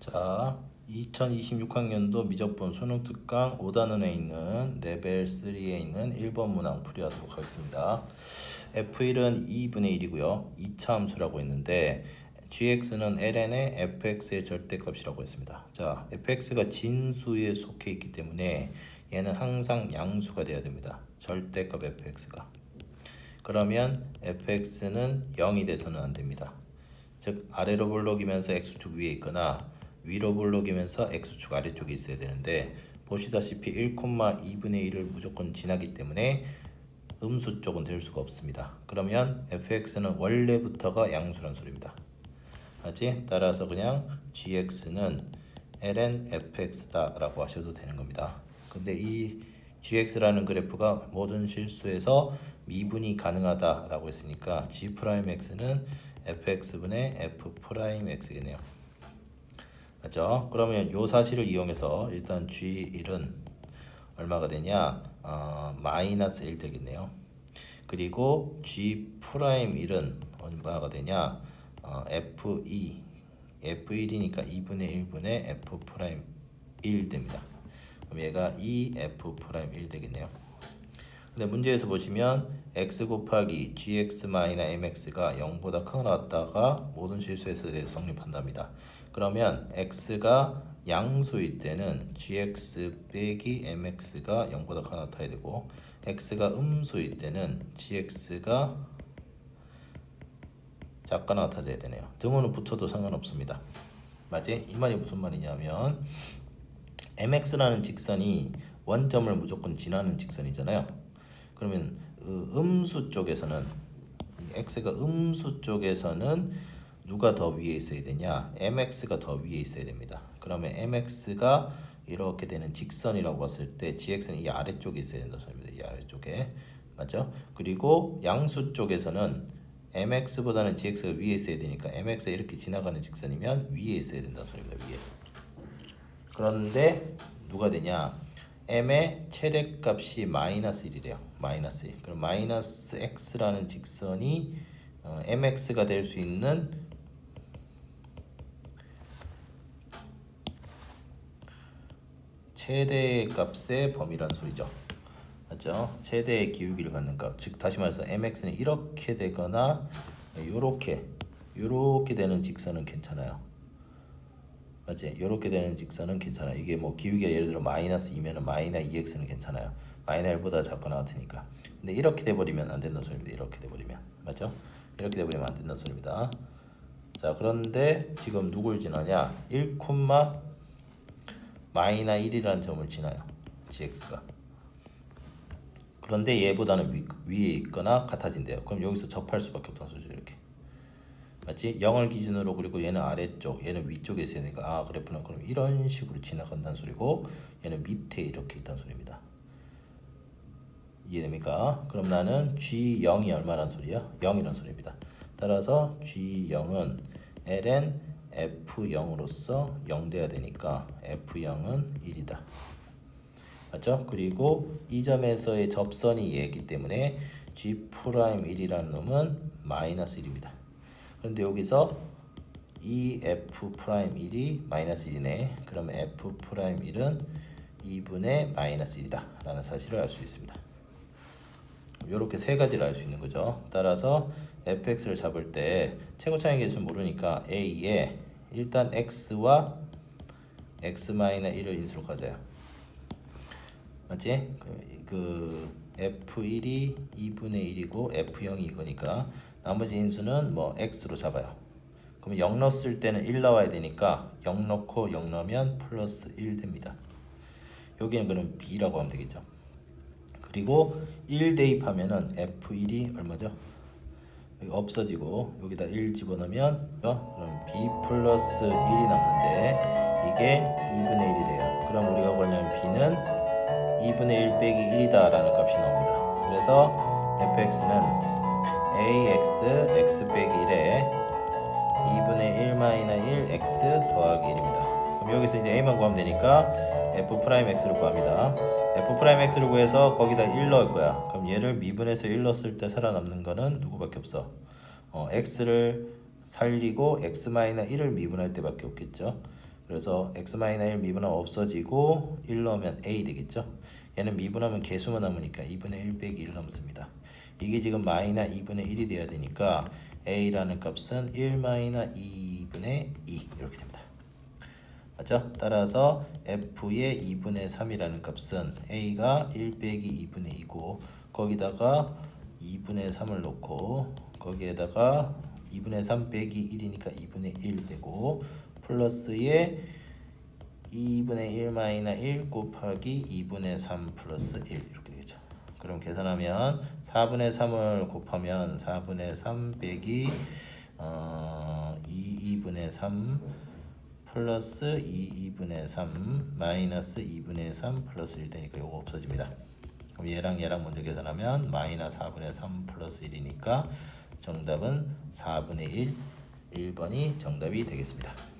자, 2026학년도 미적분 수능 특강 5단원에 있는 레벨 3에 있는 1번 문항 풀이하도록 하겠습니다. F1은 2분의 1이고요. 2차 함수라고 했는데 gx는 ln의 fx의 절대값이라고 했습니다. 자, fx가 진수에 속해 있기 때문에 얘는 항상 양수가 돼야 됩니다. 절대값 fx가. 그러면 fx는 0이 돼서는 안 됩니다. 즉 아래로 볼록이면서 x축 위에 있거나 위로 볼록이면서 x축 아래쪽에 있어야 되는데 보시다시피 1,2분의 1을 무조건 지나기 때문에 음수 쪽은 될 수가 없습니다. 그러면 fx는 원래부터가 양수란 소리입니다. 맞지? 따라서 그냥 gx는 ln fx다 라고 하셔도 되는 겁니다. 근데 이 gx라는 그래프가 모든 실수에서 미분이 가능하다 라고 했으니까 g'x는 fx분의 f'x겠네요. 맞죠? 그러면 요 사실을 이용해서 일단 G1은 얼마가 되냐? 마이너스 1 되겠네요. 그리고 G'1은 얼마가 되냐? F1이니까 2분의 1분의 F'1 됩니다. 그럼 얘가 2F'1 되겠네요. 근데 문제에서 보시면 x 곱하기 gx-mx가 0보다 크게 나왔다가 모든 실수에서 대해서 성립한답니다. 그러면 x가 양수일 때는 gx 빼기 mx가 0보다 크게 나타나야 되고 x가 음수일 때는 gx가 작게 나타나야 되네요. 등호는 붙어도 상관없습니다. 맞지? 이 말이 무슨 말이냐면 mx라는 직선이 원점을 무조건 지나는 직선이잖아요. 그러면 음수 쪽에서는 x가 음수 쪽에서는 누가 더 위에 있어야 되냐? mx가 더 위에 있어야 됩니다. 그러면 mx가 이렇게 되는 직선이라고 봤을 때 gx는 이 아래쪽에 있어야 된다는 소리입니다. 이 아래쪽에. 맞죠? 그리고 양수 쪽에서는 mx보다는 gx가 위에 있어야 되니까 mx가 이렇게 지나가는 직선이면 위에 있어야 된다는 소리입니다. 위에. 그런데 누가 되냐? m의 최대값이 마이너스 1이래요. 마이너스 1. 그럼 마이너스 x라는 직선이 mx가 될 수 있는 최대값의 범위라는 소리죠. 맞죠? 최대의 기울기를 갖는 값. 즉 다시 말해서 mx는 이렇게 되거나 요렇게 되는 직선은 괜찮아요. 맞지? 이렇게 되는 직선은 괜찮아요. 이게 뭐 기울기가 예를 들어 마이너스 2면은 마이너스 2x는 괜찮아요. 마이너스 1보다 작거나 같으니까. 근데 이렇게 돼버리면 안 된다는 소리입니다. 이렇게 돼버리면. 맞죠? 이렇게 돼버리면 안 된다는 소리입니다. 자, 그런데 지금 누굴 지나냐? 1, 마이너스 1이라는 점을 지나요. gx가. 그런데 얘보다는 위에 있거나 같아진대요. 그럼 여기서 접할 수밖에 없다는 소리죠. 이렇게. 맞지? 0을 기준으로 그리고 얘는 아래쪽, 얘는 위쪽에 있어야 되니까 그래프는 그럼 이런 식으로 지나간다는 소리고 얘는 밑에 이렇게 있다는 소리입니다. 이해됩니까? 그럼 나는 G0이 얼마란 소리야? 0이란 소리입니다. 따라서 G0은 ln F0으로서 0 돼야 되니까 F0은 1이다. 맞죠? 그리고 이 점에서의 접선이 얘이기 때문에 G'1이라는 놈은 마이너스 1입니다. 그런데 여기서 이 F'1이 마이너스 1이네. 그러면 F'1은 2분의 마이너스 1이다 라는 사실을 알 수 있습니다. 이렇게 세 가지를 알 수 있는 거죠. 따라서 fx를 잡을 때 최고 차이 계수 모르니까 a에 일단 x와 x-1을 인수로 가져요. 맞지? 그 f1이 2분의 1이고 f0이 이거니까 나머지 인수는 뭐 x로 잡아요. 그럼 0 넣었을 때는 1 나와야 되니까 0 넣고 0 넣으면 플러스 1 됩니다. 여기는 그럼 b라고 하면 되겠죠. 그리고 1 대입하면은 f1이 얼마죠? 여기 없어지고 여기다 1 집어넣으면 그럼 b 플러스 1이 남는데 이게 2분의 1이 돼요. 그럼 우리가 구하려면 b는 2분의 1 빼기 1이다 라는 값이 나옵니다. 그래서 fx는 ax x 빼기 1에 2분의 1 마이너스 1 x 더하기 1입니다. 그럼 여기서 이제 a만 구하면 되니까 f'x를 구합니다. f'x를 구해서 거기다 1 넣을 거야. 그럼 얘를 미분해서 1 넣었을 때 살아남는 거는 누구밖에 없어? x를 살리고 x 마이너스 1을 미분할 때밖에 없겠죠. 그래서 x-1 미분하면 없어지고 1 넣으면 a 되겠죠. 얘는 미분하면 개수만 남으니까 2분의 1 빼기 1 남습니다. 이게 지금 마이너 2분의 1이 돼야 되니까 a라는 값은 1 마이너 2분의 2 이렇게 됩니다. 맞죠? 따라서 f의 2분의 3이라는 값은 a가 1 빼기 2분의 2고 거기다가 2분의 3을 넣고 거기에다가 2분의 3 빼기 1이니까 2분의 1 되고 플러스에 2분의 1 마이너 1 곱하기 2분의 3 플러스 1 이렇게 되겠죠. 그럼 계산하면 4분의 3을 곱하면 4분의 3 빼기 2분의 3 플러스 2분의 3 마이너스 2분의 3 플러스 1 되니까 이거 없어집니다. 그럼 얘랑 먼저 계산하면 마이너스 4분의 3 플러스 1이니까 정답은 4분의 1 1번이 정답이 되겠습니다.